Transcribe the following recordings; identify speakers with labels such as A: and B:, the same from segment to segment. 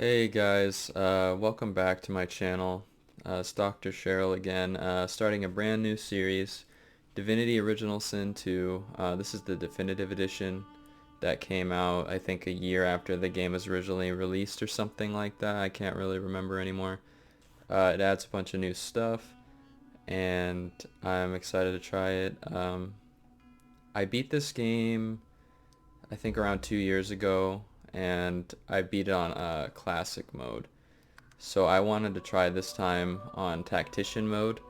A: Hey guys, welcome back to my channel. It's Dr. Sherrill again, starting a brand new series, Divinity Original Sin 2. This is the definitive edition that came out, I think, a year after the game was originally released or something like that. I can't really remember anymore. It adds a bunch of new stuff, and I'm excited to try it. I beat this game, I think, around 2 years ago, and I beat it on classic mode. So I wanted to try this time on tactician mode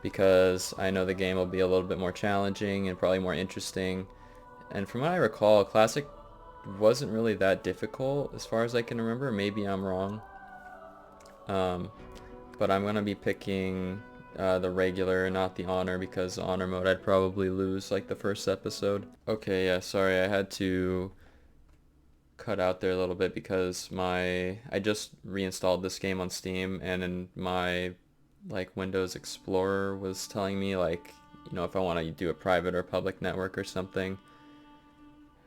A: because I know the game will be a little bit more challenging and probably more interesting. And from what I recall, classic wasn't really that difficult as far as I can remember. Maybe I'm wrong. Um, but I'm gonna be picking the regular, not the honor, because honor mode I'd probably lose like the first episode. Okay, yeah, sorry, I had to cut out there a little bit because I just reinstalled this game on Steam, and in my Windows Explorer was telling me if I want to do a private or public network or something.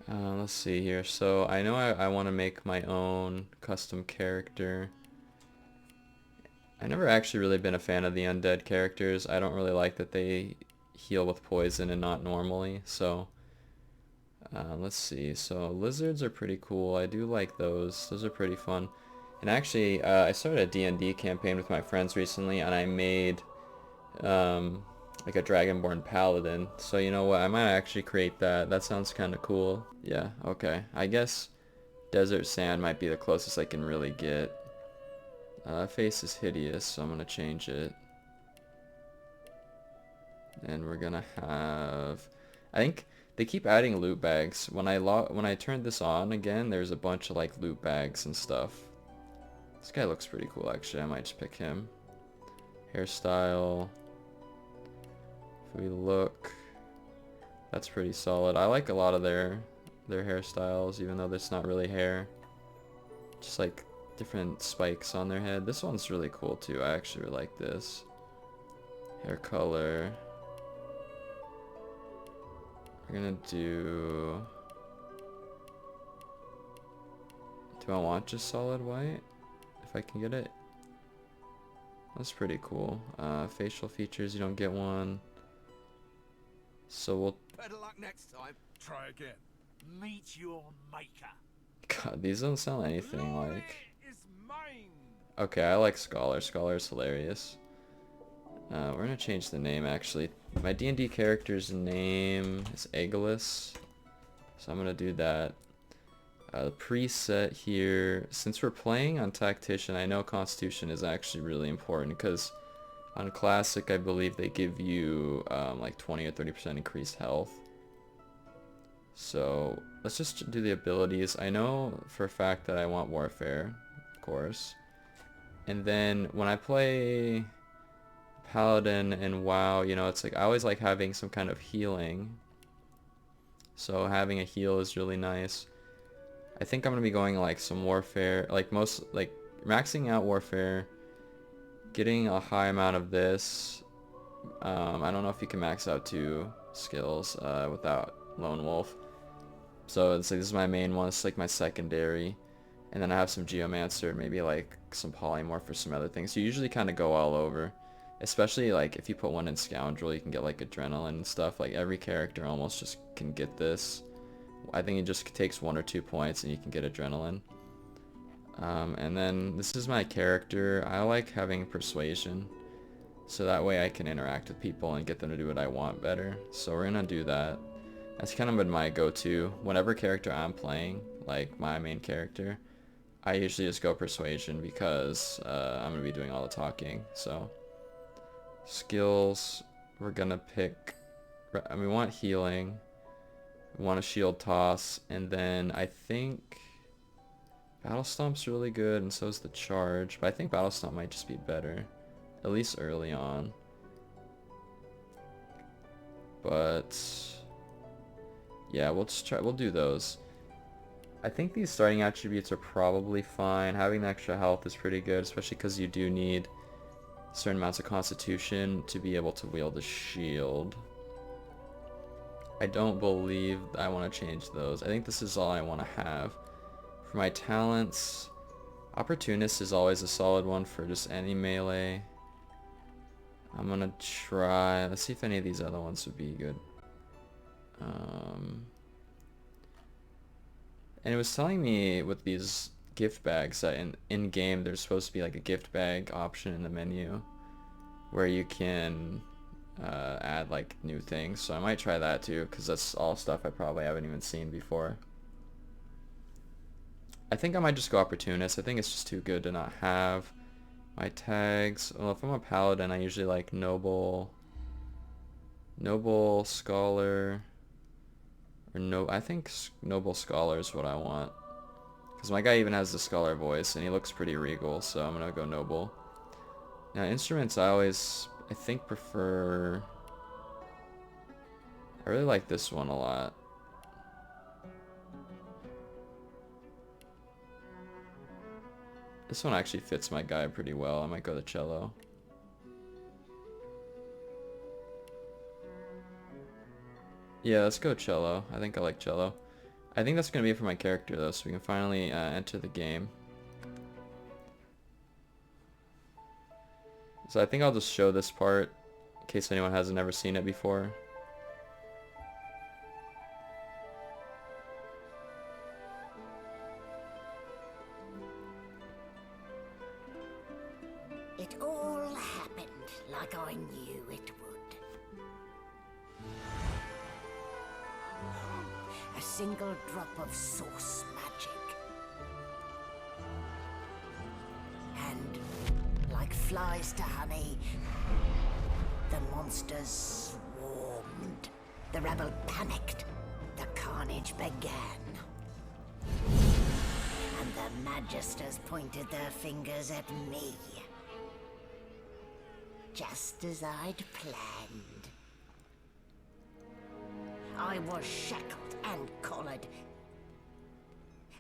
A: Let's see here. So I know I want to make my own custom character. I never actually really been a fan of the undead characters. I don't really like that they heal with poison and not normally. So let's see. So lizards are pretty cool. I do like those. Those are pretty fun. And actually, I started a D&D campaign with my friends recently, and I made like a Dragonborn Paladin. So you know what? I might actually create that. That sounds kind of cool. Yeah, okay. I guess Desert Sand might be the closest I can really get. Face is hideous, so I'm going to change it. And we're going to have... I think they keep adding loot bags. When I turned this on again, there's a bunch of loot bags and stuff. This guy looks pretty cool actually. I might just pick him. Hairstyle. If we look, that's pretty solid. I like a lot of their hairstyles, even though that's not really hair. Just like different spikes on their head. This one's really cool too. I actually really like this. Hair color. We're gonna do... Do I want just solid white? If I can get it. That's pretty cool. Facial features, you don't get one. So we'll...
B: Better luck next time. Try again. Meet your maker.
A: God, these don't sound anything like...
B: Is mine.
A: Okay, I like Scholar. Scholar's hilarious. We're gonna change the name actually. My D&D character's name is Aegilis, so I'm gonna do that. The preset here, since we're playing on Tactician, I know Constitution is actually really important because on Classic I believe they give you like 20 or 30% increased health. So let's just do the abilities. I know for a fact that I want Warfare, of course. And then when I play Paladin and WoW, it's like I always like having some kind of healing. So having a heal is really nice. I think I'm gonna be going like some Warfare, maxing out Warfare, getting a high amount of this. I don't know if you can max out 2 skills without Lone Wolf. So it's like this is my main one. It's like my secondary. And then I have some Geomancer, maybe like some Polymorph or some other things. You usually kind of go all over. Especially like if you put one in Scoundrel, you can get like Adrenaline and stuff. Like every character almost just can get this. I think it just takes 1 or 2 points and you can get Adrenaline. And then this is my character. I like having Persuasion. So that way I can interact with people and get them to do what I want better. So we're gonna do that. That's kind of been my go-to. Whenever character I'm playing, like my main character, I usually just go Persuasion because I'm gonna be doing all the talking. So skills, we're gonna pick, we want healing, we want a shield toss, and then I think Battle Stomp's really good, and so is the charge, but I think Battle Stomp might just be better, at least early on. But yeah, we'll do those. I think these starting attributes are probably fine. Having the extra health is pretty good, especially because you do need certain amounts of Constitution to be able to wield a shield. I don't believe I want to change those. I think this is all I want to have. For my talents, Opportunist is always a solid one for just any melee. I'm gonna try, let's see if any of these other ones would be good. And it was telling me with these gift bags that in game there's supposed to be like a gift bag option in the menu where you can add like new things, so I might try that too, because that's all stuff I probably haven't even seen before. I think I might just go Opportunist. I think it's just too good to not have. My tags, well, if I'm a paladin I usually like Noble, Scholar, or no, I think Noble Scholar is what I want. Because my guy even has the Scholar voice and he looks pretty regal, so I'm gonna go Noble. Now instruments I think prefer, I really like this one a lot. This one actually fits my guy pretty well. I might go the cello. Yeah, let's go cello. I think I like cello. I think that's going to be it for my character though, so we can finally enter the game. So I think I'll just show this part in case anyone hasn't ever seen it before.
C: It all happened like I knew it would. A single drop of source magic. And, like flies to honey, the monsters swarmed. The rebel panicked. The carnage began. And the magisters pointed their fingers at me. Just as I'd planned. I was shackled and collared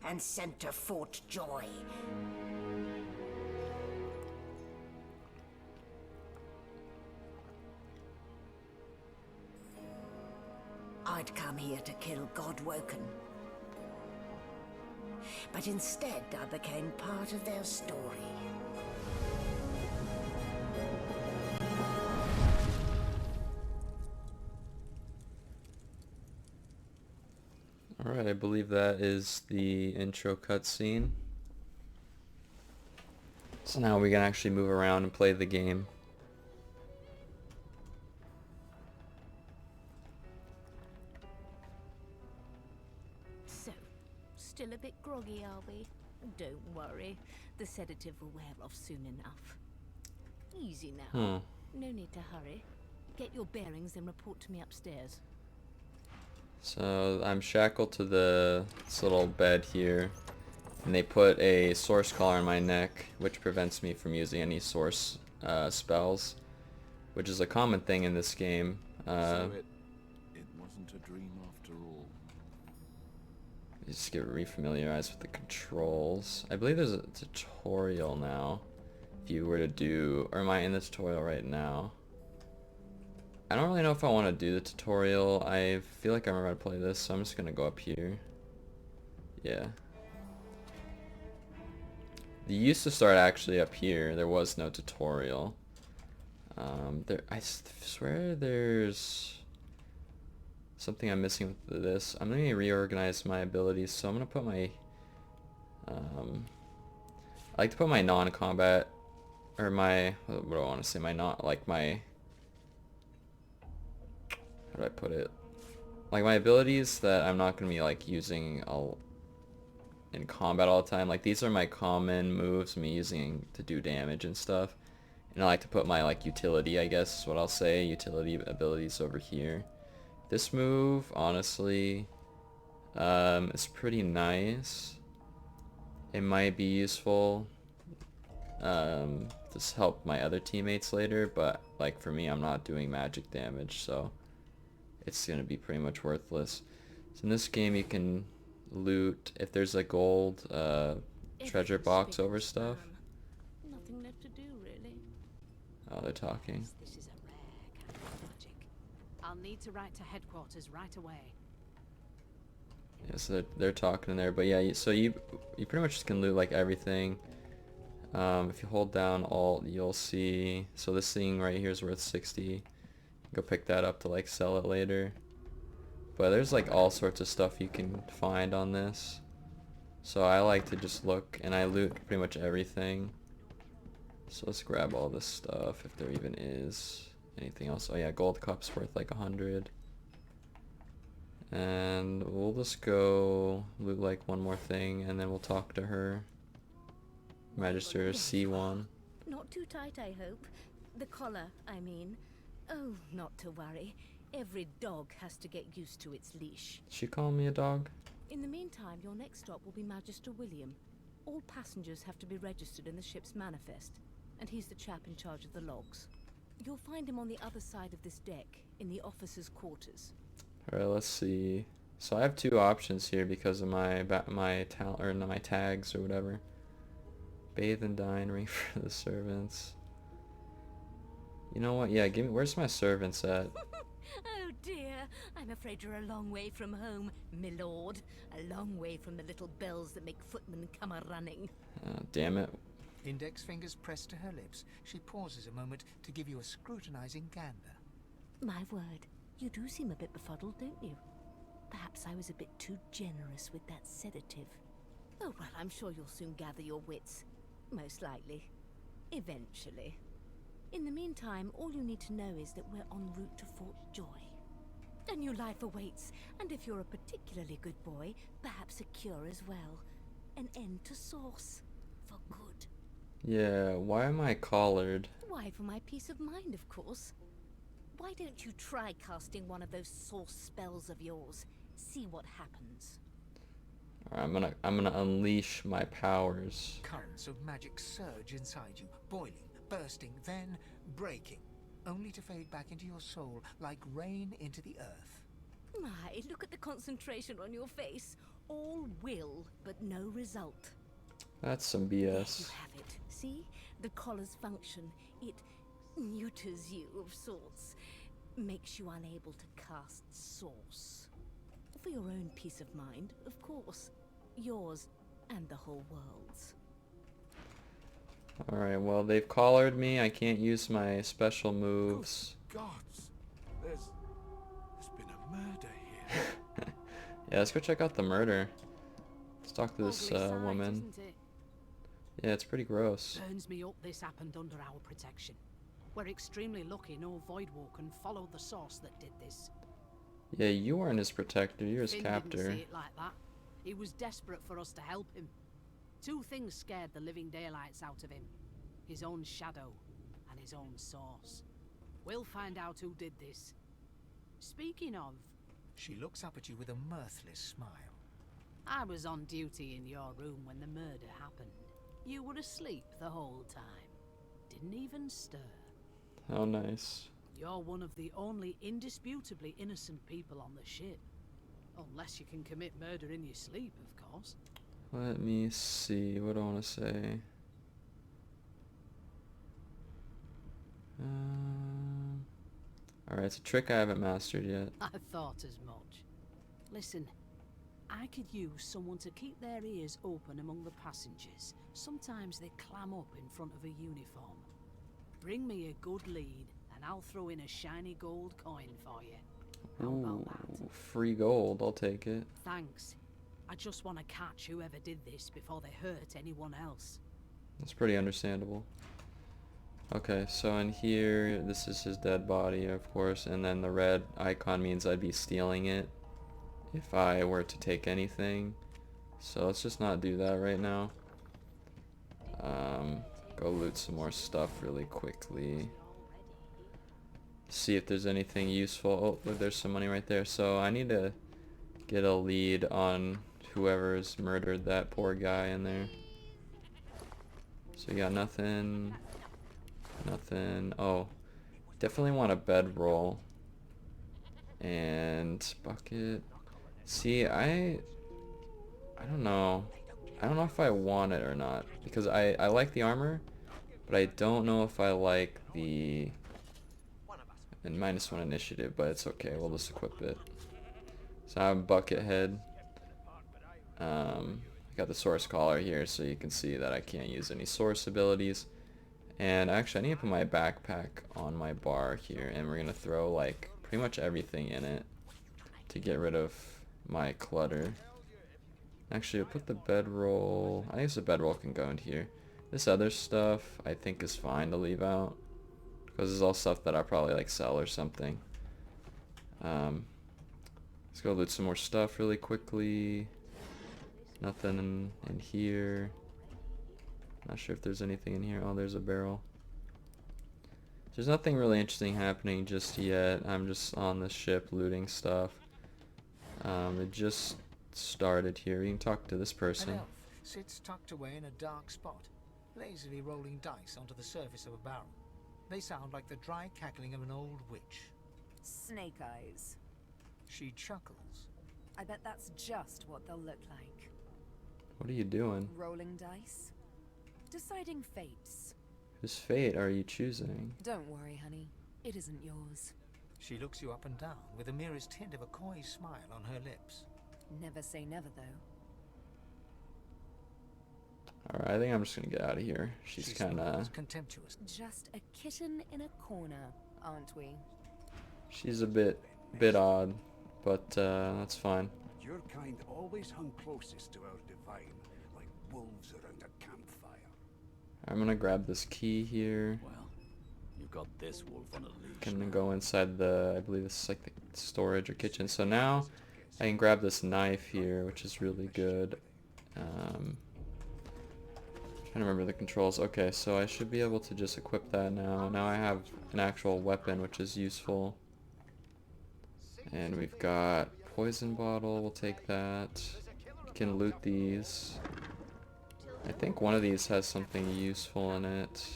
C: and sent to Fort Joy. I'd come here to kill Godwoken. But instead I became part of their story.
A: Alright, I believe that is the intro cutscene. So now we can actually move around and play the game.
D: So, still a bit groggy, are we? Don't worry, the sedative will wear off soon enough. Easy now. No need to hurry. Get your bearings and report to me upstairs.
A: So I'm shackled to this little bed here, and they put a source collar on my neck, which prevents me from using any source spells, which is a common thing in this game.
B: So it wasn't a dream after all.
A: You just get refamiliarized with the controls. I believe there's a tutorial now. If you were to do, or am I in the tutorial right now? I don't really know if I want to do the tutorial. I feel like I remember how to play this, so I'm just gonna go up here. Yeah. They used to start actually up here. There was no tutorial. I swear there's something I'm missing with this. I'm gonna reorganize my abilities, so I'm gonna put my I like to put my non-combat, or my, what do I want to say, my not, like my, how do I put it, like my abilities that I'm not going to be like using in combat all the time. Like these are my common moves, me using to do damage and stuff. And I like to put my like utility, I guess is what I'll say, utility abilities over here. This move, honestly, is pretty nice. It might be useful to help my other teammates later, but like for me, I'm not doing magic damage, so it's gonna be pretty much worthless. So in this game you can loot if there's a gold treasure box over stuff.
D: Nothing left to do, really.
A: Oh, they're talking.
D: This is a rare kind of magic. I'll need to write to headquarters right away.
A: Yeah, so they're talking in there, but yeah, so you pretty much just can loot like everything. If you hold down Alt, you'll see, so this thing right here is worth 60. Go pick that up to like sell it later. But there's like all sorts of stuff you can find on this. So I like to just look, and I loot pretty much everything. So let's grab all this stuff if there even is anything else. Oh yeah, gold cup's worth like 100. And we'll just go loot like one more thing, and then we'll talk to her. Magister C1.
D: Not too tight, I hope. The collar, I mean. Oh, not to worry. Every dog has to get used to its leash.
A: She call me a dog?
D: In the meantime, your next stop will be Magister William. All passengers have to be registered in the ship's manifest, and he's the chap in charge of the logs. You'll find him on the other side of this deck, in the officers' quarters.
A: Alright, let's see. So I have two options here because of my tags or whatever. Bathe and dine, ring for the servants. You know what? Yeah, give me. Where's my servants at?
D: Oh dear, I'm afraid you're a long way from home, my lord. A long way from the little bells that make footmen come a-running.
A: Damn it.
E: Index fingers pressed to her lips, she pauses a moment to give you a scrutinizing gander.
D: My word, you do seem a bit befuddled, don't you? Perhaps I was a bit too generous with that sedative. Oh well, I'm sure you'll soon gather your wits. Most likely. Eventually. In the meantime, all you need to know is that we're en route to Fort Joy. A new life awaits, and if you're a particularly good boy, perhaps a cure as well. An end to sauce. For good.
A: Yeah, why am I collared?
D: Why, for my peace of mind, of course. Why don't you try casting one of those sauce spells of yours? See what happens.
A: Alright, I'm gonna unleash my powers.
E: Currents of magic surge inside you, boiling, bursting, then breaking, only to fade back into your soul like rain into the earth.
D: My, look at the concentration on your face. All will, but no result.
A: That's some
D: There you
A: BS.
D: have it. See? The collar's function. It neuters you of sorts. Makes you unable to cast sauce. For your own peace of mind, of course. Yours and the whole world's.
A: Alright, well, they've collared me. I can't use my special moves.
B: Gods, there's been a murder here.
A: Yeah, let's go check out the murder. Let's talk to this
F: Ugly sight,
A: woman.
F: isn't it?
A: Yeah, it's pretty gross.
F: Burns me up this happened under our protection. We're extremely lucky no Voidwalker followed the source that did this.
A: Yeah, you weren't his protector, you're his
F: Finn
A: captor.
F: didn't see it like that. He was desperate for us to help him. Two things scared the living daylights out of him. His own shadow and his own source. We'll find out who did this. Speaking of,
E: She looks up at you with a mirthless smile.
F: I was on duty in your room when the murder happened. You were asleep the whole time. Didn't even stir.
A: How nice.
F: You're one of the only indisputably innocent people on the ship. Unless you can commit murder in your sleep, of course.
A: Let me see, what do I want to say? Alright, it's a trick I haven't mastered yet.
F: I thought as much. Listen, I could use someone to keep their ears open among the passengers. Sometimes they clam up in front of a uniform. Bring me a good lead, and I'll throw in a shiny gold coin for you. How about that?
A: Ooh, free gold, I'll take it.
F: Thanks. I just want to catch whoever did this before they hurt anyone else.
A: That's pretty understandable. Okay, so in here, this is his dead body, of course, and then the red icon means I'd be stealing it if I were to take anything. So let's just not do that right now. Go loot some more stuff really quickly. See if there's anything useful. Oh, look, there's some money right there. So I need to get a lead on whoever's murdered that poor guy in there. So you got nothing. Nothing. Oh, definitely want a bedroll. And bucket. See, I don't know. I don't know if I want it or not. Because I like the armor, but I don't know if I like the... And -1 initiative, but it's okay. We'll just equip it. So I'm Buckethead. I got the source collar here, so you can see that I can't use any source abilities. And actually, I need to put my backpack on my bar here, and we're gonna throw like pretty much everything in it to get rid of my clutter. Actually, I'll put the bedroll. I guess the bedroll can go in here. This other stuff I think is fine to leave out, because it's all stuff that I'll probably like sell or something. Let's go loot some more stuff really quickly. Nothing in here. Not sure if there's anything in here. Oh, there's a barrel. There's nothing really interesting happening just yet. I'm just on the ship looting stuff. It just started here. You can talk to this
E: An
A: person.
E: elf sits tucked away in a dark spot, lazily rolling dice onto the surface of a barrel. They sound like the dry cackling of an old witch.
G: Snake eyes.
E: She chuckles.
G: I bet that's just what they'll look like.
A: What are you doing?
G: Rolling dice. Deciding fates.
A: Whose fate are you choosing?
G: Don't worry, honey. It isn't yours.
E: She looks you up and down with the merest hint of a coy smile on her lips.
G: Never say never, though.
A: Alright, I think I'm just gonna get out of here. She's kinda...
E: smiles contemptuous.
G: Just a kitten in a corner, aren't we?
A: She's a bit odd, but that's fine.
B: Your kind always hung closest to our divine, like wolves around a campfire.
A: I'm gonna grab this key here.
H: Well, you've got this wolf on a leash.
A: Can go inside the, I believe this is like the storage or kitchen. So now I can grab this knife here, which is really good. Trying to remember the controls. Okay, so I should be able to just equip that now. Now I have an actual weapon, which is useful. And we've got poison bottle. We'll take that. You can loot these. I think one of these has something useful in it.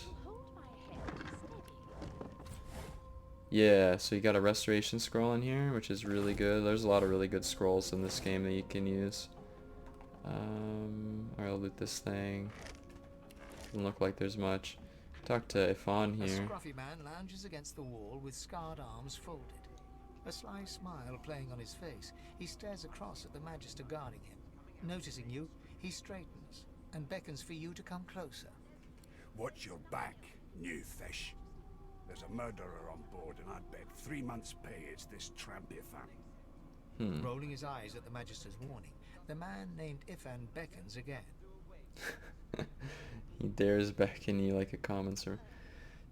A: Yeah, so you got a restoration scroll in here, which is really good. There's a lot of really good scrolls in this game that you can use. Alright, I'll loot this thing. Doesn't look like there's much. Talk to Ifan
E: A
A: here.
E: scruffy man lounges against the wall with scarred arms folded. A sly smile playing on his face, he stares across at the Magister guarding him. Noticing you, he straightens and beckons for you to come closer.
B: Watch your back, new fish. There's a murderer on board, and I'd bet 3 months' pay it's this tramp Ifan.
E: Rolling his eyes at the Magister's warning, the man named Ifan beckons again.
A: He dares beckon you like a common servant.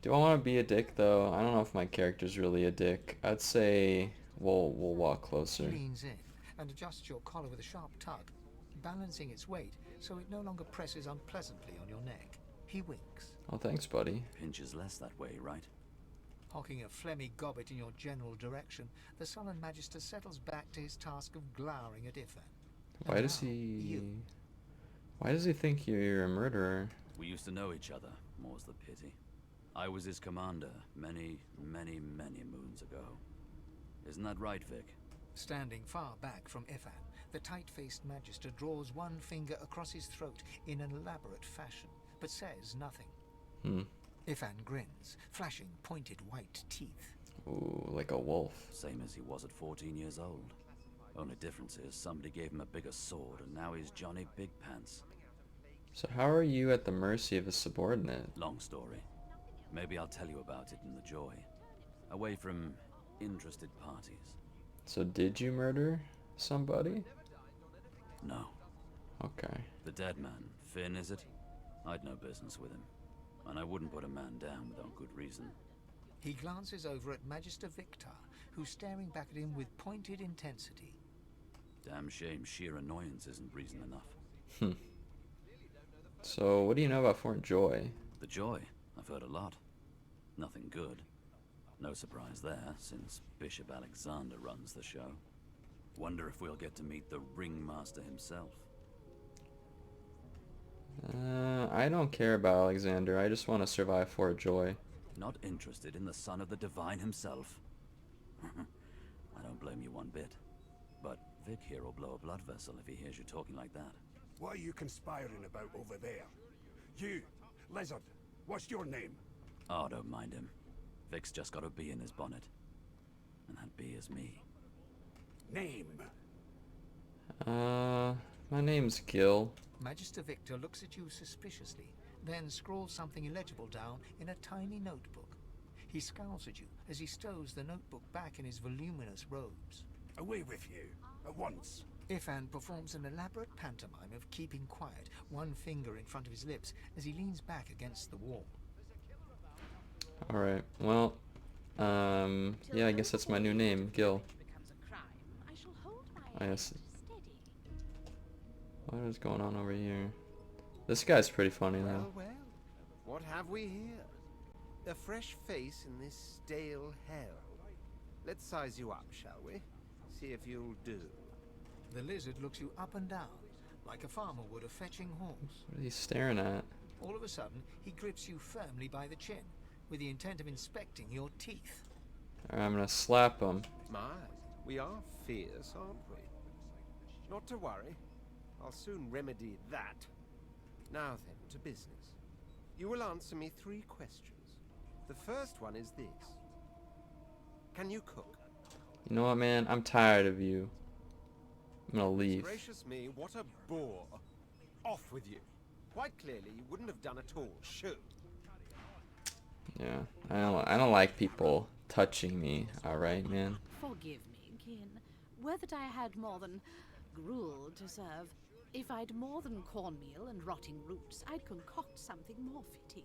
A: Do I want to be a dick though? I don't know if my character's really a dick. I'd say we'll walk
E: He
A: closer.
E: leans in and adjusts your collar with a sharp tug, balancing its weight so it no longer presses unpleasantly on your neck. He winks,
A: Oh, thanks, buddy.
H: Pinches less that way, right?
E: hocking a phlegmy gobbet in your general direction. The sullen Magister settles back to his task of glowering at Ifan.
A: Why
E: And
A: does
E: now,
A: he?
E: you.
A: Why does he think you're a murderer?
H: We used to know each other, more's the pity. I was his commander many, many, many moons ago. Isn't that right, Vic?
E: Standing far back from Ifan, the tight-faced Magister draws one finger across his throat in an elaborate fashion, but says nothing. Ifan grins, flashing pointed white teeth.
A: Ooh, like a wolf.
H: Same as he was at 14 years old. Only difference is somebody gave him a bigger sword and now he's Johnny Big Pants.
A: So how are you at the mercy of a subordinate?
H: Long story. Maybe I'll tell you about it in the joy. Away from interested parties.
A: So did you murder somebody?
H: No.
A: Okay.
H: The dead man, Finn, is it? I'd no business with him. And I wouldn't put a man down without good reason.
E: He glances over at Magister Victor, who's staring back at him with pointed intensity.
H: Damn shame sheer annoyance isn't reason enough.
A: So what do you know about Fort Joy?
H: The joy, I've heard a lot. Nothing good. No surprise there, since Bishop Alexander runs the show. Wonder if we'll get to meet the ringmaster himself.
A: I don't care about Alexander. I just want to survive Fort Joy.
H: Not interested in the son of the divine himself? I don't blame you one bit. But Vic here will blow a blood vessel if he hears you talking like that.
B: What are you conspiring about over there? You, lizard, what's your name?
H: Oh, don't mind him. Vic's just got a bee in his bonnet. And that bee is me.
B: Name?
A: My name's Gil.
E: Magister Victor looks at you suspiciously, then scrawls something illegible down in a tiny notebook. He scowls at you as he stows the notebook back in his voluminous robes.
B: Away with you, at once.
E: Ifan performs an elaborate pantomime of keeping quiet, one finger in front of his lips as he leans back against the wall.
A: Alright, well, yeah, I guess that's my new name, Gil. I guess. What is going on over here? This guy's pretty funny though.
I: Well, what have we here? A fresh face in this stale hell. Let's size you up, shall we? See if you'll do.
E: The lizard looks you up and down, like a farmer would a fetching horse.
A: What are you staring at?
E: All of a sudden, he grips you firmly by the chin, with the intent of inspecting your teeth.
A: Alright, I'm gonna slap him.
I: My, we are fierce, aren't we? Not to worry. I'll soon remedy that. Now then, to business. You will answer me 3 questions. The first one is this. Can you cook?
A: You know what, man? I'm tired of you. I'm gonna leave.
I: Gracious me, what a bore. Off with you. Quite clearly, you wouldn't have done at all. Shoo.
A: Yeah, I don't like people touching me. Alright, man.
F: Forgive me, Kin. Were that I had more than gruel to serve, if I'd more than cornmeal and rotting roots, I'd concoct something more fitting.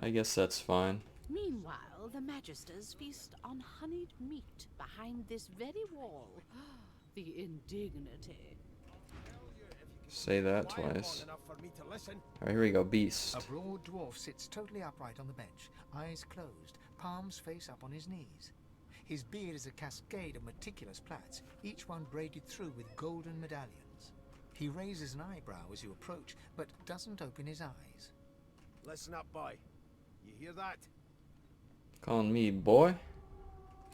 A: I guess that's fine.
F: Meanwhile, the Magisters feast on honeyed meat behind this very wall. The indignity.
A: Say that twice. Alright, here we go, Beast.
E: A broad dwarf sits totally upright on the bench, eyes closed, palms face up on his knees. His beard is a cascade of meticulous plaits, each one braided through with golden medallions. He raises an eyebrow as you approach, but doesn't open his eyes.
B: Listen up, boy. You hear that?
A: Calling me boy?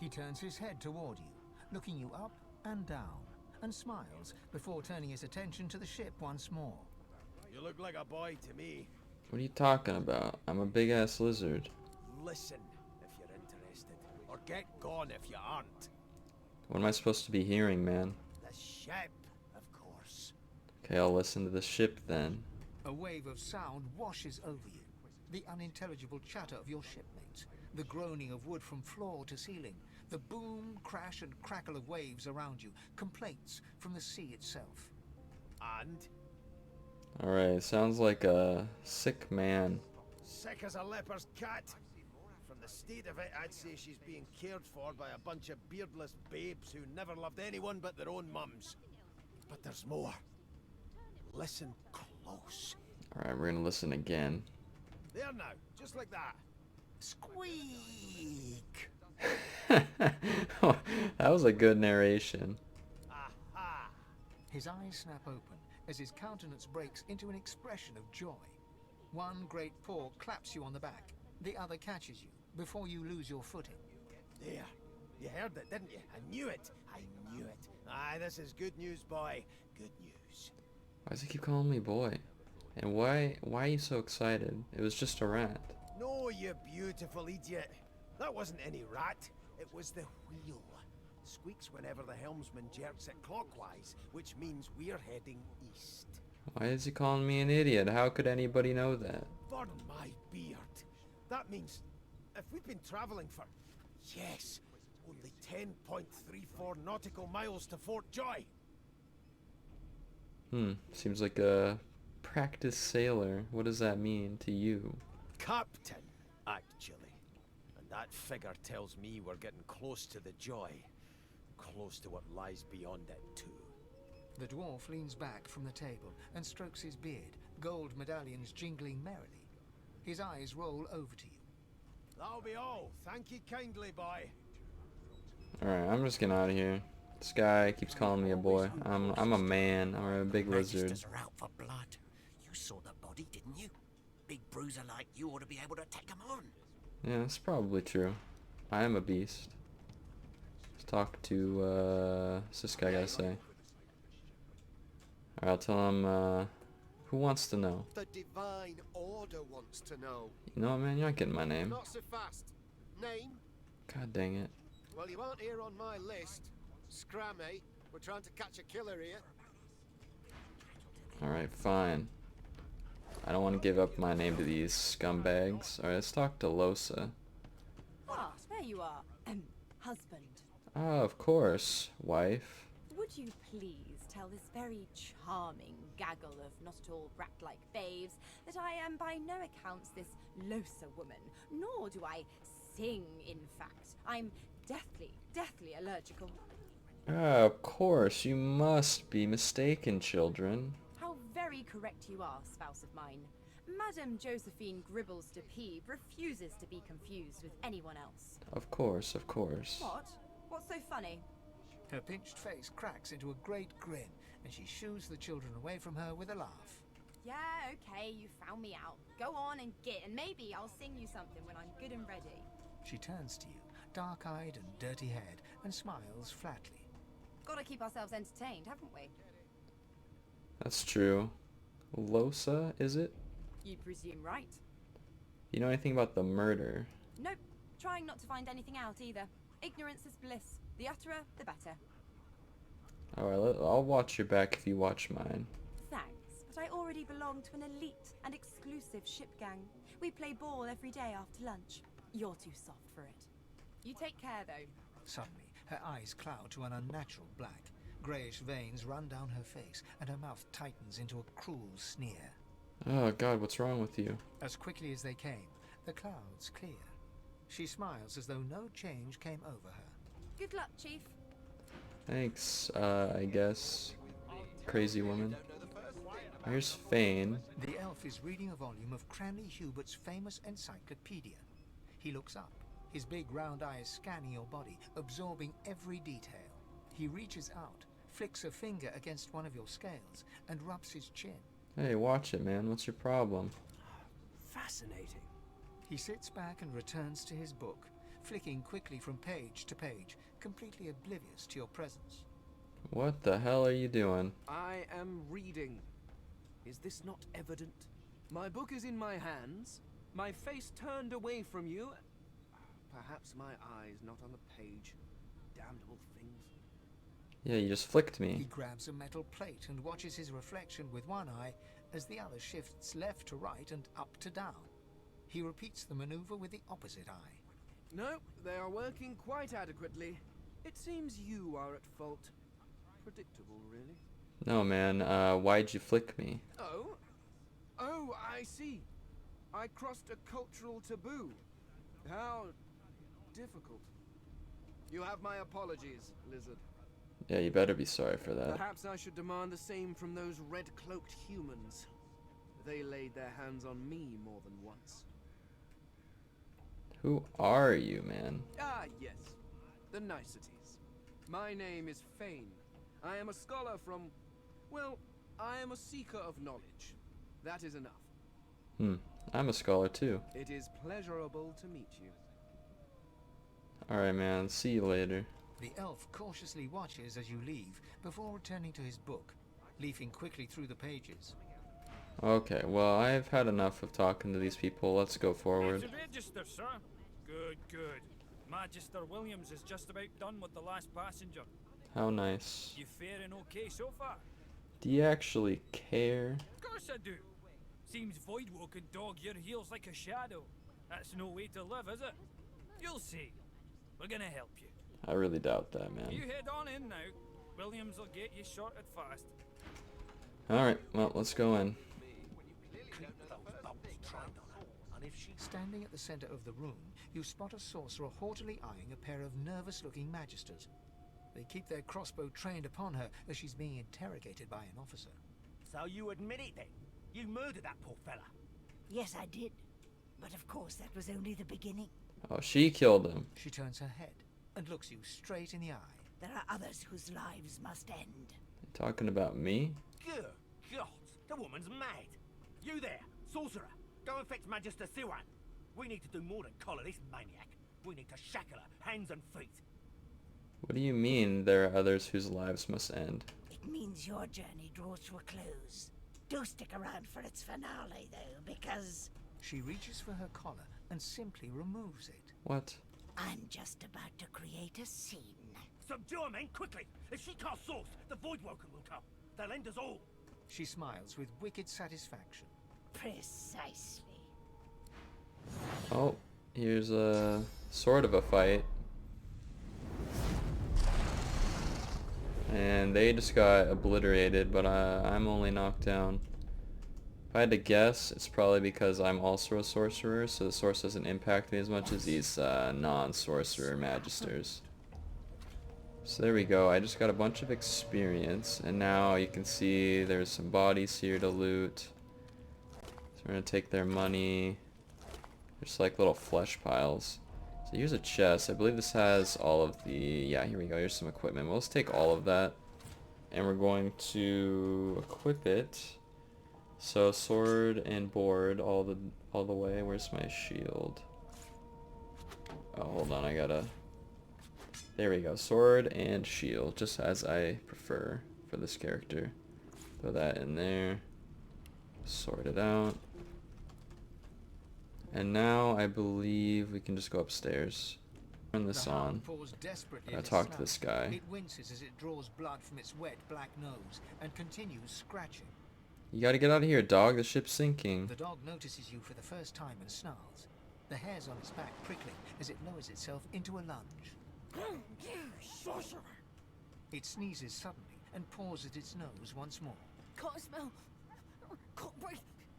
E: He turns his head toward you, looking you up and down, and smiles before turning his attention to the ship once more.
B: You look like a boy to me.
A: What are you talking about? I'm a big-ass lizard.
B: Listen if you're interested, or get gone if you aren't.
A: What am I supposed to be hearing, man?
B: The ship, of course.
A: Okay, I'll listen to the ship then.
E: A wave of sound washes over you. The unintelligible chatter of your shipmates, the groaning of wood from floor to ceiling, the boom, crash and crackle of waves around you, complaints from the sea itself.
B: And?
A: Alright, sounds like a sick man.
B: Sick as a leper's cat. From the state of it, I'd say she's being cared for by a bunch of beardless babes who never loved anyone but their own mums. But there's more. Listen close.
A: Alright, we're gonna listen again.
B: There now, just like that.
E: Squeak!
A: That was a good narration.
B: Aha!
E: His eyes snap open as his countenance breaks into an expression of joy. One great paw claps you on the back. The other catches you before you lose your footing.
B: There. You heard it, didn't you? I knew it. I knew it. Aye, this is good news, boy. Good news.
A: Why does he keep calling me boy? And why are you so excited? It was just a rat.
B: No, you beautiful idiot. That wasn't any rat. It was the wheel. Squeaks whenever the helmsman jerks it clockwise, which means we're heading east.
A: Why is he calling me an idiot? How could anybody know that?
B: Burn my beard. That means if we've been traveling for, yes, only 10.34 nautical miles to Fort Joy.
A: Seems like a practiced sailor. What does that mean to you?
B: Captain, actually. And that figure tells me we're getting close to the Joy. Close to what lies beyond it, too.
E: The dwarf leans back from the table and strokes his beard, gold medallions jingling merrily. His eyes roll over to you.
B: That'll be all. Thank you kindly, boy.
A: Alright, I'm just getting out of here. This guy keeps calling me a boy. I'm a man. I'm a big lizard.
C: Magisters are out for blood. You saw the body, didn't you? Big bruiser like you ought to be able to take him on.
A: Yeah, that's probably true. I am a beast. Let's talk to, what's this guy gotta say? Alright, I'll tell him, who wants to know?
I: The Divine Order wants to know.
A: You know what, man? You're not getting my name.
I: Not so fast. Name?
A: God dang it.
I: Well, you aren't here on my list. Scram, eh? We're trying to catch a killer here.
A: Alright, fine. I don't want to give up my name to these scumbags. Alright, let's talk to Losa.
G: Ah, there you are. Husband.
A: Ah, of course, wife.
G: Would you please tell this very charming gaggle of not-at-all brat-like babes that I am by no accounts this Losa woman, nor do I sing, in fact. I'm deathly allergical.
A: Ah, of course, you must be mistaken, children.
G: How very correct you are, spouse of mine. Madame Josephine Gribbles de Peeb refuses to be confused with anyone else.
A: Of course, of course.
G: What? What's so funny?
E: Her pinched face cracks into a great grin, and she shoos the children away from her with a laugh.
G: Yeah, okay, you found me out. Go on and git, and maybe I'll sing you something when I'm good and ready.
E: She turns to you, dark-eyed and dirty-haired, and smiles flatly.
G: Gotta keep ourselves entertained, haven't we?
A: That's true. Losa, is it?
G: You'd presume right.
A: You know anything about the murder?
G: Nope. Trying not to find anything out either. Ignorance is bliss. The utterer, the better.
A: Alright, I'll watch your back if you watch mine.
G: Thanks, but I already belong to an elite and exclusive ship gang. We play ball every day after lunch. You're too soft for it. You take care, though.
E: Suddenly, her eyes cloud to an unnatural black. Greyish veins run down her face, and her mouth tightens into a cruel sneer.
A: Oh god, what's wrong with you?
E: As quickly as they came, the clouds clear. She smiles as though no change came over her.
G: Good luck, Chief.
A: Thanks, I guess. Crazy woman. Here's Fane.
E: The elf is reading a volume of Cranley Hubert's famous encyclopedia. He looks up, his big round eyes scanning your body, absorbing every detail. He reaches out, flicks a finger against one of your scales, and rubs his chin.
A: Hey, watch it, man. What's your problem?
B: Fascinating.
E: He sits back and returns to his book, flicking quickly from page to page, completely oblivious to your presence.
A: What the hell are you doing?
J: I am reading. Is this not evident? My book is in my hands, my face turned away from you. Perhaps my eyes not on the page. Damnable things.
A: Yeah, you just flicked
E: He
A: me.
E: grabs a metal plate and watches his reflection with one eye as the other shifts left to right and up to down. He repeats the maneuver with the opposite eye.
J: No, they are working quite adequately. It seems you are at fault. Predictable, really.
A: No, man, why'd you flick me?
J: Oh? Oh, I see. I crossed a cultural taboo. How difficult. You have my apologies, Lizard.
A: Yeah, you better be sorry for that.
J: Perhaps I should demand the same from those red-cloaked humans. They laid their hands on me more than once.
A: Who are you, man?
J: Ah, yes. The niceties. My name is Fane. I am a scholar from... well, I am a seeker of knowledge. That is enough.
A: I'm a scholar too.
J: It is pleasurable to meet you.
A: Alright, man. See you later.
E: The elf cautiously watches as you leave before returning to his book, leafing quickly through the pages.
A: Okay, well, I've had enough of talking to these people. Let's go forward.
K: It's a register, sir. Good, good. Magister Williams is just about done with the last passenger.
A: How nice.
K: You faring okay so far?
A: Do you actually care?
K: Of course I do. Seems Voidwalk can dog your heels like a shadow. That's no way to live, is it? You'll see. We're gonna help you.
A: I really doubt that, man.
K: You head on in now. Williams will get you sorted fast.
A: Alright, well, let's go in.
E: Standing at the center of the room, you spot a sorcerer haughtily eyeing a pair of nervous-looking magisters. They keep their crossbow trained upon her as she's being interrogated by an officer.
L: So you admit it then? You murdered that poor fella?
C: Yes, I did. But of course, that was only the beginning.
A: Oh, she killed him.
E: She turns her head and looks you straight in the eye.
C: There are others whose lives must end.
A: You talking about me?
L: Good God, the woman's mad. You there, sorcerer, go and fetch Magister Siwan. We need to do more than collar this maniac. We need to shackle her, hands and feet.
A: What do you mean there are others whose lives must end?
C: It means your journey draws to a close. Do stick around for its finale, though, because...
E: She reaches for her collar and simply removes it.
A: What?
C: I'm just about to create a scene.
L: Subdue her, men, quickly! If she casts source, the Voidwoken will come. They'll end us all.
E: She smiles with wicked satisfaction.
C: Precisely.
A: Oh, here's a sort of a fight. And they just got obliterated, but I'm only knocked down. If I had to guess, it's probably because I'm also a sorcerer, so the source doesn't impact me as much as these non-sorcerer magisters. So there we go, I just got a bunch of experience, and now you can see there's some bodies here to loot. So we're gonna take their money. There's like little flesh piles. So here's a chest. I believe this has all of the... Yeah, here we go. Here's some equipment. Well, let's take all of that. And we're going to equip it. So sword and board all the way. Where's my shield? Oh, hold on. I gotta... There we go. Sword and shield. Just as I prefer for this character. Throw that in there. Sort it out. And now I believe we can just go upstairs. Turn this on. I talk to this guy.
E: It winces as it draws blood from its wet black nose and continues scratching.
A: You gotta get out of here, dog. The ship's sinking.
E: The dog notices you for the first time and snarls. The hairs on its back prickling as it lowers itself into a lunge.
C: Sorcerer!
E: It sneezes suddenly and paws at its nose once more.
D: Can't smell. Can't breathe.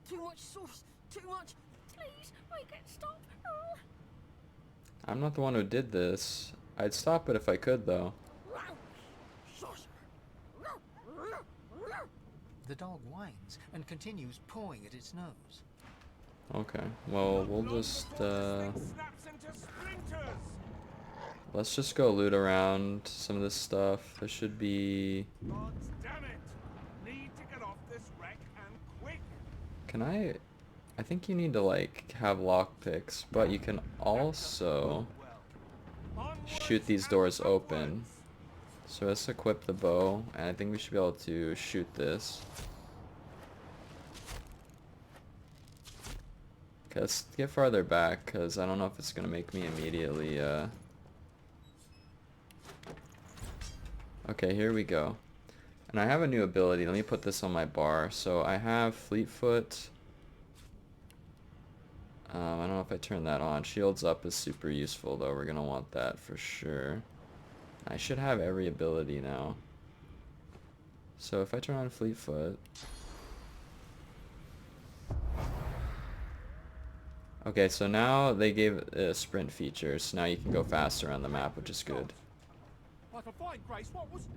D: Too much sauce. Too much. Please, make it stop.
A: I'm not the one who did this. I'd stop it if I could, though.
E: The dog whines and continues pawing at its nose.
A: Okay, well, we'll just, let's just go loot around some of this stuff. There should be...
I: God damn it! Need to get off this wreck and quick!
A: Can I think you need to, like, have lockpicks, but you can also shoot these doors open. So let's equip the bow, and I think we should be able to shoot this. Okay, let's get farther back, because I don't know if it's going to make me immediately, Okay, here we go. And I have a new ability. Let me put this on my bar. So I have Fleetfoot. I don't know if I turn that on. Shields up is super useful, though. We're going to want that for sure. I should have every ability now. So if I turn on Fleetfoot... Okay, so now they gave a sprint feature, so now you can go faster on the map, which is good.
I: Like a fine, Grace, what was...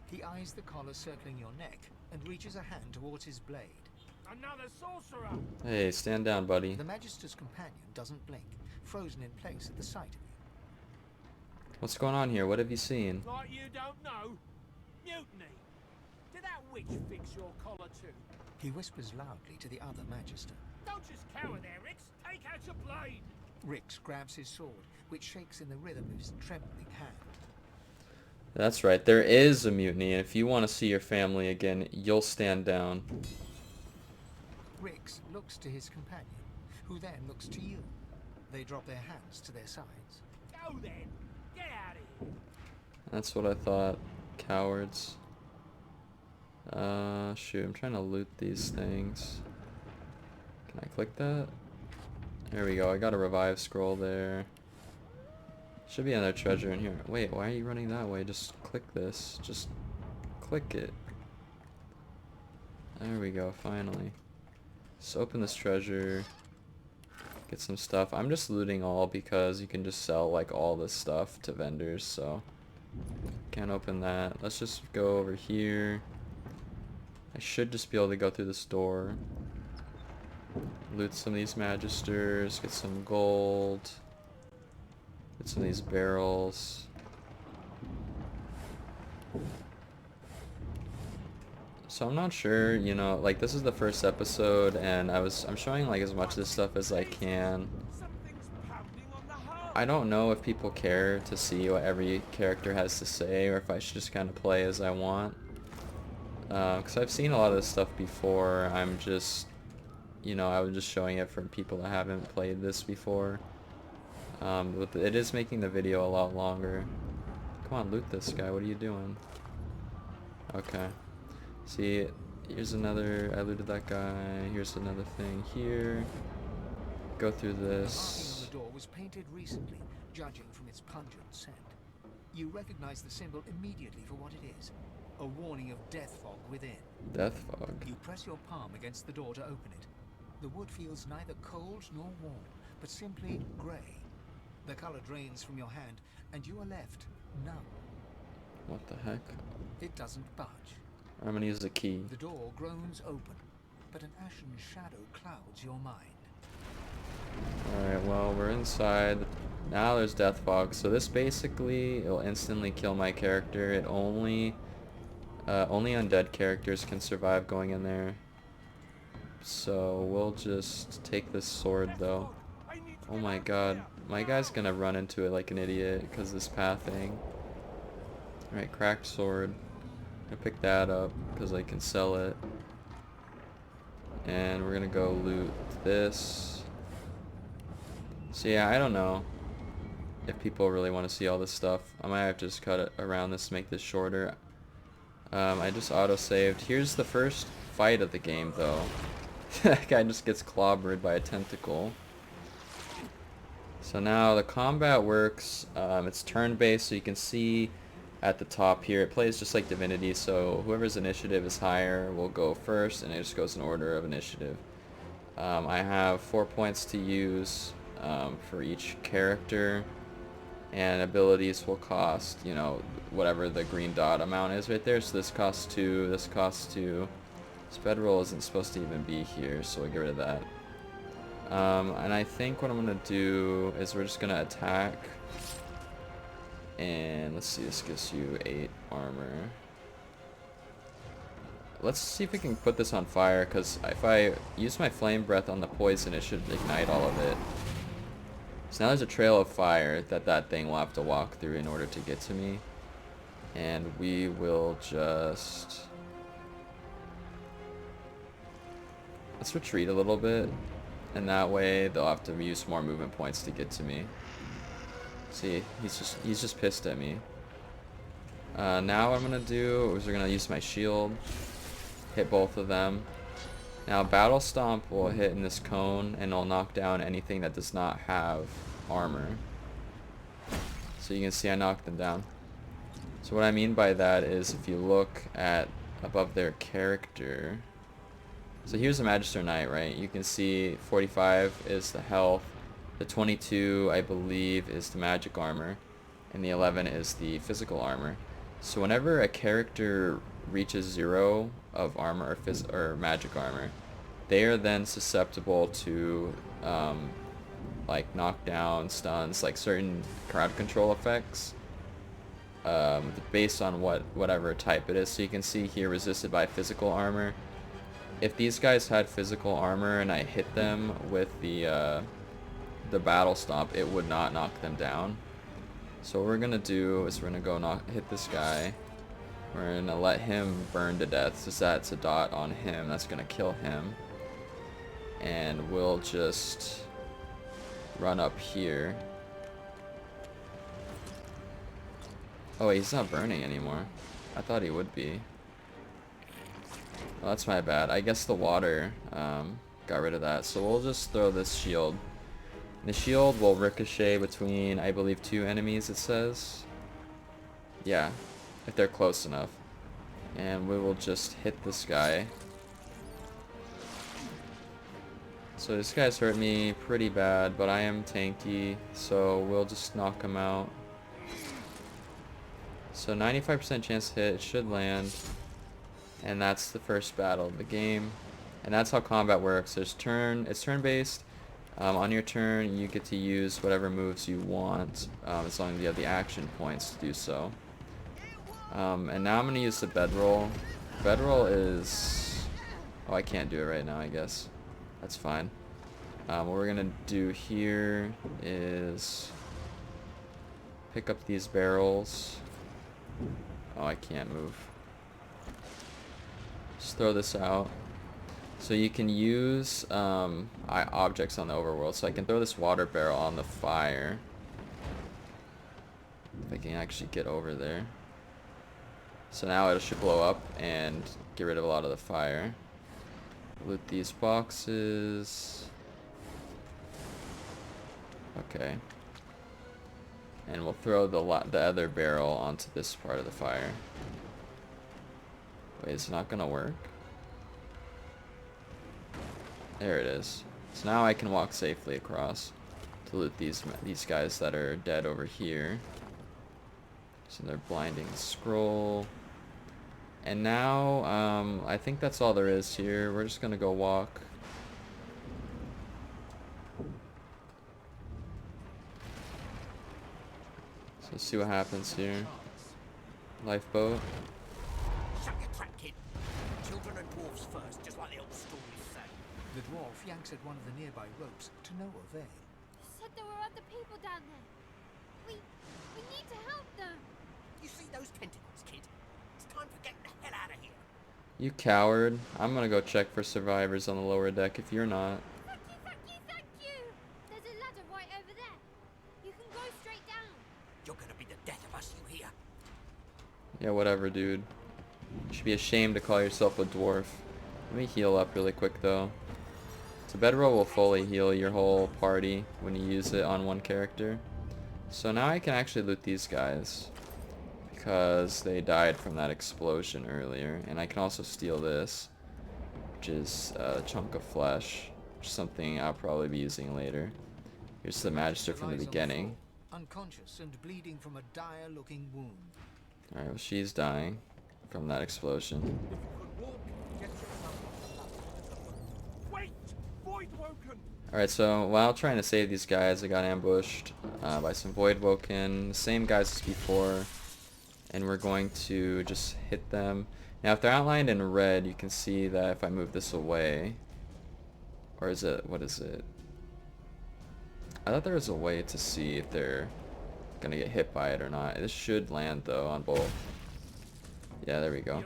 E: He eyes the collar circling your neck and reaches a hand towards his blade.
I: Another sorcerer!
A: Hey, stand down, buddy.
E: The Magister's companion doesn't blink, frozen in place at the sight of you.
A: What's going on here? What have you seen?
L: Like you don't know? Mutiny! Did that witch fix your collar too?
E: He whispers loudly to the other Magister.
L: Don't just cower there, Rix! Take out your blade!
E: Rix grabs his sword, which shakes in the rhythm of his trembling hand.
A: That's right, there is a mutiny, and if you want to see your family again, you'll stand down.
E: Rix looks to his companion, who then looks to you. They drop their hands to their sides.
L: Go then! Get out of here!
A: That's what I thought. Cowards. Shoot, I'm trying to loot these things. Can I click that? There we go, I got a revive scroll there. Should be another treasure in here. Wait, why are you running that way? Just click this. Just click it. There we go, finally. Let's open this treasure. Get some stuff. I'm just looting all because you can just sell like all this stuff to vendors, so can't open that. Let's just go over here. I should just be able to go through this door. Loot some of these magisters, get some gold. Get some of these barrels. So I'm not sure, you know, like this is the first episode and I'm showing like as much of this stuff as I can. I don't know if people care to see what every character has to say or if I should just kind of play as I want. Because I've seen a lot of this stuff before. I'm just, you know, I was just showing it for people that haven't played this before. But it is making the video a lot longer. Come on, loot this guy. What are you doing? Okay. See, Here's another, I looted that guy. Here's another thing here. Go through
E: The marking on
A: this.
E: the door was painted recently, judging from its pungent scent. You recognize the symbol immediately for what it is. A warning of death fog within.
A: Death fog.
E: You press your palm against the door to open it. The wood feels neither cold nor warm, but simply grey. The color drains from your hand, and you are left numb.
A: What the heck?
E: It doesn't budge.
A: I'm gonna use the key.
E: The door groans open, but an ashen shadow clouds your mind.
A: Alright, well, we're inside. Now there's death fog, so this basically, it'll instantly kill my character. It only undead characters can survive going in there. So we'll just take this sword though. Oh my god, my guy's gonna run into it like an idiot because of this pathing. Alright, cracked sword. Gonna pick that up because I can sell it. And we're gonna go loot this. So yeah, I don't know if people really want to see all this stuff. I might have to just cut it around this to make this shorter. I just auto-saved. Here's the first fight of the game though. That guy just gets clobbered by a tentacle. So now the combat works. It's turn-based, so you can see at the top here, it plays just like Divinity, so whoever's initiative is higher will go first, and it just goes in order of initiative. I have 4 points to use for each character, and abilities will cost, you know, whatever the green dot amount is right there. So this costs 2, this costs 2. This bedroll isn't supposed to even be here, so we'll get rid of that. And I think what I'm going to do is we're just going to attack. And let's see, this gives you 8 armor. Let's see if we can put this on fire, because if I use my flame breath on the poison, it should ignite all of it. So now there's a trail of fire that thing will have to walk through in order to get to me. And we will just... let's retreat a little bit, and that way they'll have to use more movement points to get to me. See, he's just pissed at me. Now what I'm gonna do is we're gonna use my shield, hit both of them. Now Battle Stomp will hit in this cone and it'll knock down anything that does not have armor. So you can see I knocked them down. So what I mean by that is if you look at above their character. So here's a Magister Knight, right? You can see 45 is the health. The 22, I believe, is the magic armor, and the 11 is the physical armor. So whenever a character reaches 0 of armor or magic armor, they are then susceptible to like knockdown, stuns, like certain crowd control effects, based on whatever type it is. So you can see here resisted by physical armor. If these guys had physical armor and I hit them with the Battle Stomp, it would not knock them down. So what we're gonna do is we're gonna go hit this guy. We're gonna let him burn to death, since that's a dot on him. That's gonna kill him. And we'll just run up here. Oh wait, he's not burning anymore. I thought he would be. Well, that's my bad. I guess the water got rid of that. So we'll just throw this shield. The shield will ricochet between, I believe, 2 enemies, it says. Yeah, if they're close enough. And we will just hit this guy. So this guy's hurt me pretty bad, but I am tanky, so we'll just knock him out. So 95% chance to hit, it should land. And that's the first battle of the game. And that's how combat works. It's turn-based. On your turn, you get to use whatever moves you want, as long as you have the action points to do so. And now I'm going to use the bedroll. Bedroll is... oh, I can't do it right now, I guess. That's fine. What we're going to do here is pick up these barrels. Oh, I can't move. Just throw this out. So you can use objects on the overworld. So I can throw this water barrel on the fire. If I can actually get over there. So now it should blow up and get rid of a lot of the fire. Loot these boxes. Okay. And we'll throw the other barrel onto this part of the fire. Wait, it's not gonna work? There it is. So now I can walk safely across to loot these guys that are dead over here. So they're blinding scroll. And now, I think that's all there is here. We're just gonna go walk. So let's see what happens here. Lifeboat.
L: Shut your trap, kid. Children and dwarves first, just like the old stories say.
E: The dwarf yanks at one of the nearby ropes to no avail.
M: Said there were other people down there. We need to help them.
L: You see those tentacles, kid? It's time for getting the hell out of here.
A: You coward. I'm gonna go check for survivors on the lower deck if you're not.
M: Thank you, thank you, thank you. There's a ladder right over there. You can go straight down.
L: You're gonna be the death of us, you hear?
A: Yeah, whatever, dude. You should be ashamed to call yourself a dwarf. Let me heal up really quick, though. So bedroll will fully heal your whole party when you use it on one character. So now I can actually loot these guys, because they died from that explosion earlier. And I can also steal this, which is a chunk of flesh, which is something I'll probably be using later. Here's the Magister from the beginning.
E: Unconscious and bleeding from a dire-looking wound.
A: Alright, well, she's dying from that explosion. Alright, so while trying to save these guys, I got ambushed by some Voidwoken, the same guys as before, and we're going to just hit them. Now, if they're outlined in red, you can see that if I move this away, or is it, what is it? I thought there was a way to see if they're gonna get hit by it or not. This should land, though, on both. Yeah, there we go.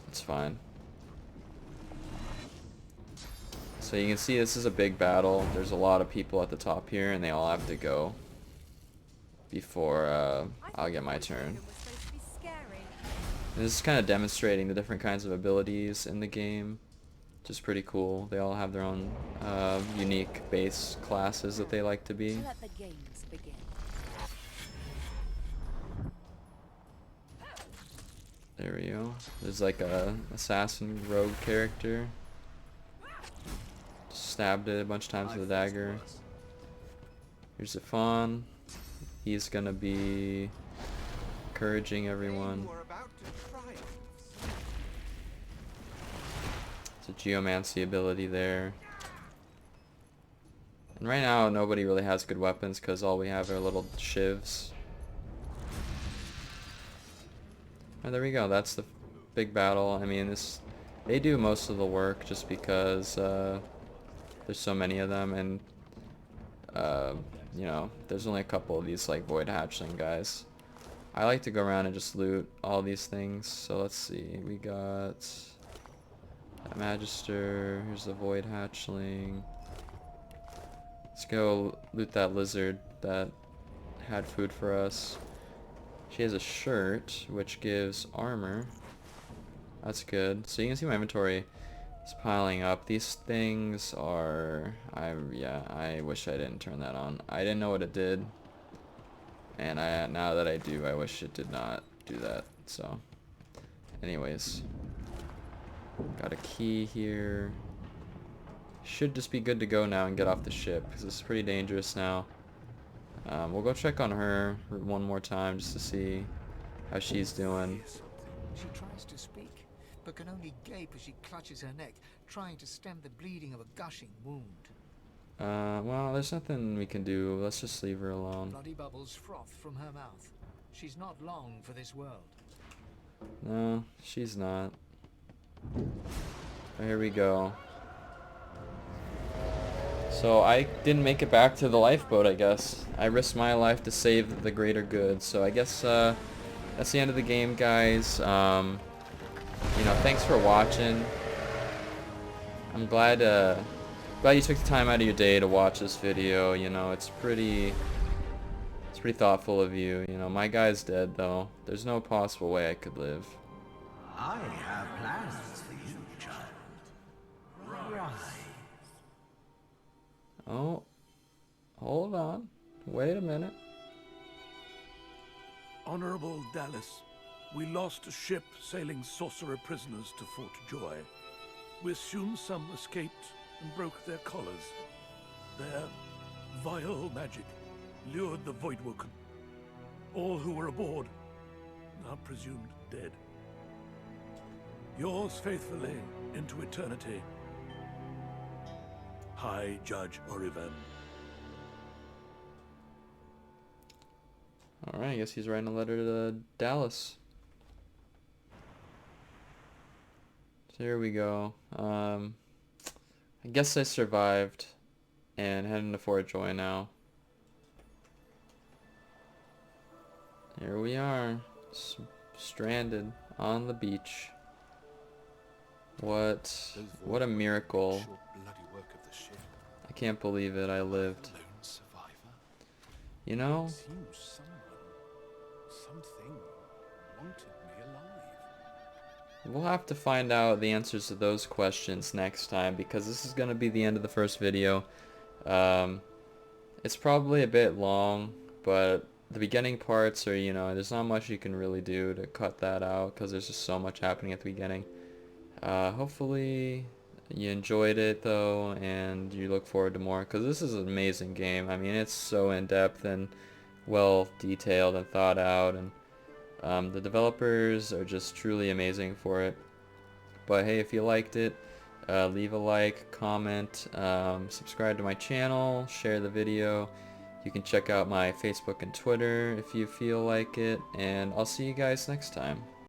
A: It's fine. So you can see this is a big battle. There's a lot of people at the top here, and they all have to go before I'll get my turn. And this is kind of demonstrating the different kinds of abilities in the game, which is pretty cool. They all have their own unique base classes that they like to be.
F: Let the games begin.
A: There we go. There's like a assassin rogue character. Stabbed it a bunch of times with a dagger. Here's a fawn. He's gonna be encouraging everyone. It's a geomancy ability there. And right now nobody really has good weapons because all we have are little shivs. And there we go. That's the big battle. I mean, they do most of the work just because there's so many of them, and you know, there's only a couple of these like void hatchling guys. I like to go around and just loot all these things. So let's see, we got a Magister, here's the void hatchling. Let's go loot that lizard that had food for us. She has a shirt which gives armor. That's good. So you can see my inventory is piling up. These things are... I wish I didn't turn that on. I didn't know what it did. And now that I do, I wish it did not do that. So, anyways. Got a key here. Should just be good to go now and get off the ship, because it's pretty dangerous now. We'll go check on her one more time just to see how she's doing.
E: She tries to speak, but can only gape as she clutches her neck, trying to stem the bleeding of a gushing wound.
A: Well, there's nothing we can do. Let's just leave her alone.
E: Bloody bubbles froth from her mouth. She's not long for this world.
A: No, she's not. Here we go. So I didn't make it back to the lifeboat, I guess. I risked my life to save the greater good. So I guess that's the end of the game, guys. You know, thanks for watching. I'm glad you took the time out of your day to watch this video. You know, it's pretty It's pretty thoughtful of you. You know, my guy's dead though. There's no possible way I could live.
N: I have plans for you, child. Rise.
A: Oh, hold on. Wait a minute.
O: Honorable Dallas, we lost a ship sailing sorcerer prisoners to Fort Joy. We assume some escaped and broke their collars. Their vile magic lured the Voidwoken. All who were aboard are presumed dead. Yours faithfully into eternity, High Judge Orivan.
A: Alright, I guess he's writing a letter to Dallas. So here we go. I guess I survived and heading to Fort Joy now. Here we are, stranded on the beach. What a miracle. I can't believe it, I lived. You know?
B: Something wanted me alive.
A: We'll have to find out the answers to those questions next time, because this is going to be the end of the first video. It's probably a bit long, but the beginning parts are, you know, there's not much you can really do to cut that out because there's just so much happening at the beginning. Hopefully you enjoyed it though, and you look forward to more, because this is an amazing game. I mean, it's so in-depth and well detailed and thought out, and the developers are just truly amazing for it. But hey, if you liked it, leave a like, comment, subscribe to my channel, share the video. You can check out my Facebook and Twitter if you feel like it, and I'll see you guys next time.